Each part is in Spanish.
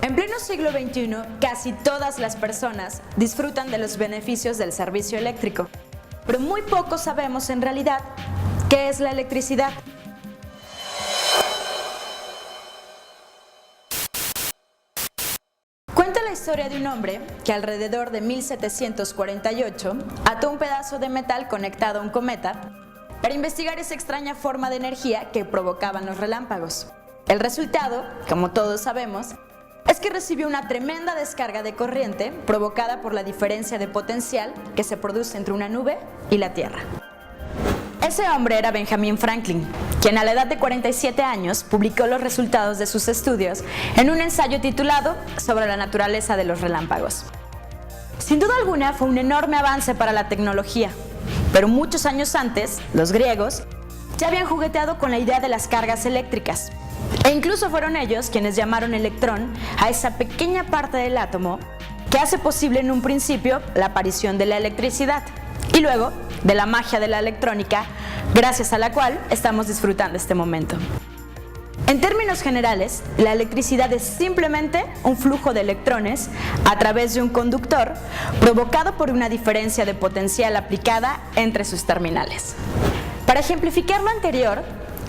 En pleno siglo XXI, casi todas las personas disfrutan de los beneficios del servicio eléctrico, pero muy poco sabemos en realidad qué es la electricidad. Cuenta la historia de un hombre que alrededor de 1748 ató un pedazo de metal conectado a un cometa para investigar esa extraña forma de energía que provocaban los relámpagos. El resultado, como todos sabemos, es que recibió una tremenda descarga de corriente provocada por la diferencia de potencial que se produce entre una nube y la Tierra. Ese hombre era Benjamin Franklin, quien a la edad de 47 años publicó los resultados de sus estudios en un ensayo titulado Sobre la naturaleza de los relámpagos. Sin duda alguna fue un enorme avance para la tecnología, pero muchos años antes, los griegos ya habían jugueteado con la idea de las cargas eléctricas. E incluso fueron ellos quienes llamaron electrón a esa pequeña parte del átomo que hace posible en un principio la aparición de la electricidad y luego de la magia de la electrónica, gracias a la cual estamos disfrutando este momento. En términos generales, la electricidad es simplemente un flujo de electrones a través de un conductor provocado por una diferencia de potencial aplicada entre sus terminales. Para ejemplificar lo anterior,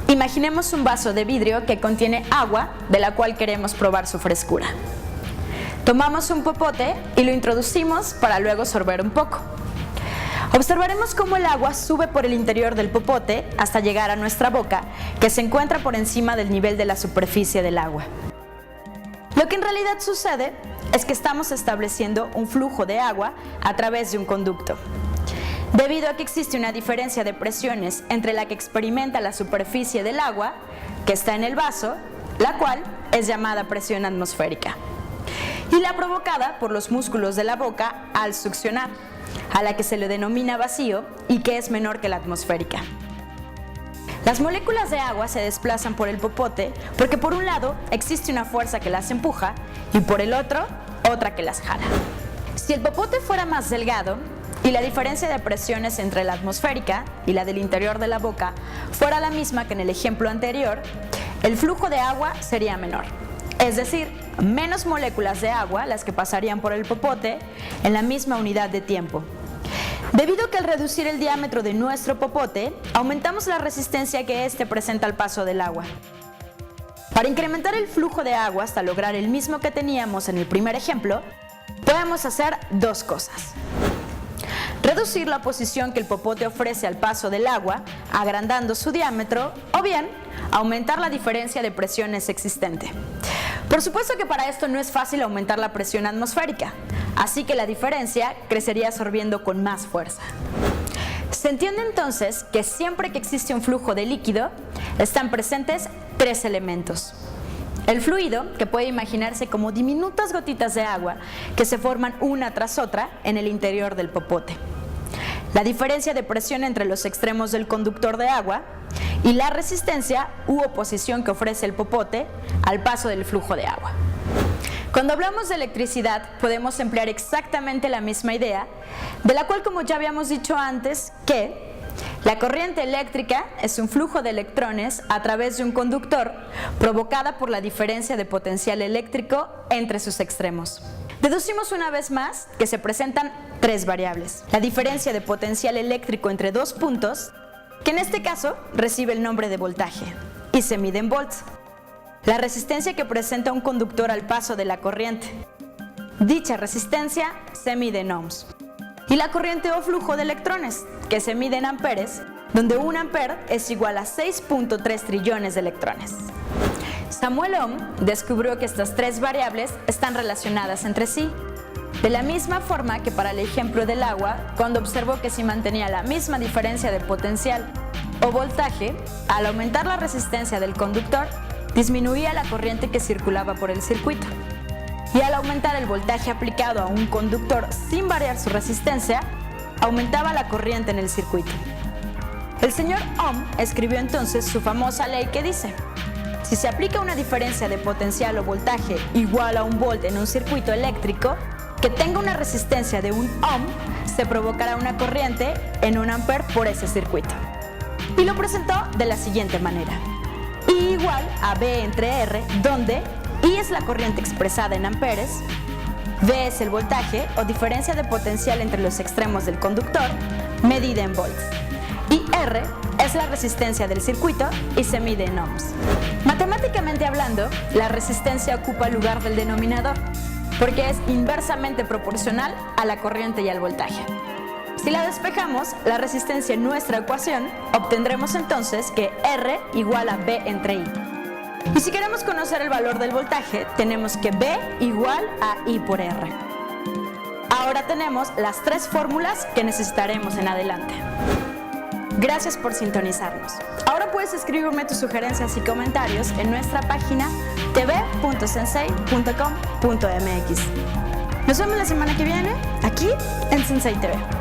imaginemos un vaso de vidrio que contiene agua de la cual queremos probar su frescura. Tomamos un popote y lo introducimos para luego sorber un poco. Observaremos cómo el agua sube por el interior del popote hasta llegar a nuestra boca, que se encuentra por encima del nivel de la superficie del agua. Lo que en realidad sucede es que estamos estableciendo un flujo de agua a través de un conducto. Debido a que existe una diferencia de presiones entre la que experimenta la superficie del agua, que está en el vaso, la cual es llamada presión atmosférica, y la provocada por los músculos de la boca al succionar, a la que se le denomina vacío y que es menor que la atmosférica. Las moléculas de agua se desplazan por el popote porque por un lado existe una fuerza que las empuja y por el otro, otra que las jala. Si el popote fuera más delgado y la diferencia de presiones entre la atmosférica y la del interior de la boca fuera la misma que en el ejemplo anterior, el flujo de agua sería menor. Es decir, menos moléculas de agua las que pasarían por el popote en la misma unidad de tiempo. Debido a que al reducir el diámetro de nuestro popote, aumentamos la resistencia que éste presenta al paso del agua. Para incrementar el flujo de agua hasta lograr el mismo que teníamos en el primer ejemplo, podemos hacer dos cosas. Reducir la oposición que el popote ofrece al paso del agua, agrandando su diámetro, o bien aumentar la diferencia de presiones existente. Por supuesto que para esto no es fácil aumentar la presión atmosférica, así que la diferencia crecería absorbiendo con más fuerza. Se entiende entonces que siempre que existe un flujo de líquido, están presentes tres elementos. El fluido, que puede imaginarse como diminutas gotitas de agua que se forman una tras otra en el interior del popote. La diferencia de presión entre los extremos del conductor de agua y la resistencia u oposición que ofrece el popote al paso del flujo de agua. Cuando hablamos de electricidad, podemos emplear exactamente la misma idea, de la cual, como ya habíamos dicho antes, que la corriente eléctrica es un flujo de electrones a través de un conductor provocada por la diferencia de potencial eléctrico entre sus extremos. Deducimos una vez más que se presentan tres variables. La diferencia de potencial eléctrico entre dos puntos, que en este caso recibe el nombre de voltaje y se mide en volts. La resistencia que presenta un conductor al paso de la corriente. Dicha resistencia se mide en ohms. Y la corriente o flujo de electrones, que se mide en amperes, donde un ampere es igual a 6.3 trillones de electrones. Samuel Ohm descubrió que estas tres variables están relacionadas entre sí, de la misma forma que para el ejemplo del agua, cuando observó que si mantenía la misma diferencia de potencial o voltaje, al aumentar la resistencia del conductor, disminuía la corriente que circulaba por el circuito. Y al aumentar el voltaje aplicado a un conductor sin variar su resistencia, aumentaba la corriente en el circuito. El señor Ohm escribió entonces su famosa ley que dice: si se aplica una diferencia de potencial o voltaje igual a 1 volt en un circuito eléctrico que tenga una resistencia de 1 ohm, se provocará una corriente en 1 ampere por ese circuito. Y lo presentó de la siguiente manera: I igual a B entre R, donde I es la corriente expresada en amperes, V es el voltaje o diferencia de potencial entre los extremos del conductor, medida en volts. Y R es la resistencia del circuito y se mide en ohms. Matemáticamente hablando, la resistencia ocupa el lugar del denominador, porque es inversamente proporcional a la corriente y al voltaje. Si la despejamos, la resistencia en nuestra ecuación, obtendremos entonces que R igual a V entre I. Y si queremos conocer el valor del voltaje, tenemos que V igual a I por R. Ahora tenemos las tres fórmulas que necesitaremos en adelante. Gracias por sintonizarnos. Ahora puedes escribirme tus sugerencias y comentarios en nuestra página tv.sensei.com.mx. Nos vemos la semana que viene, aquí en Sensei TV.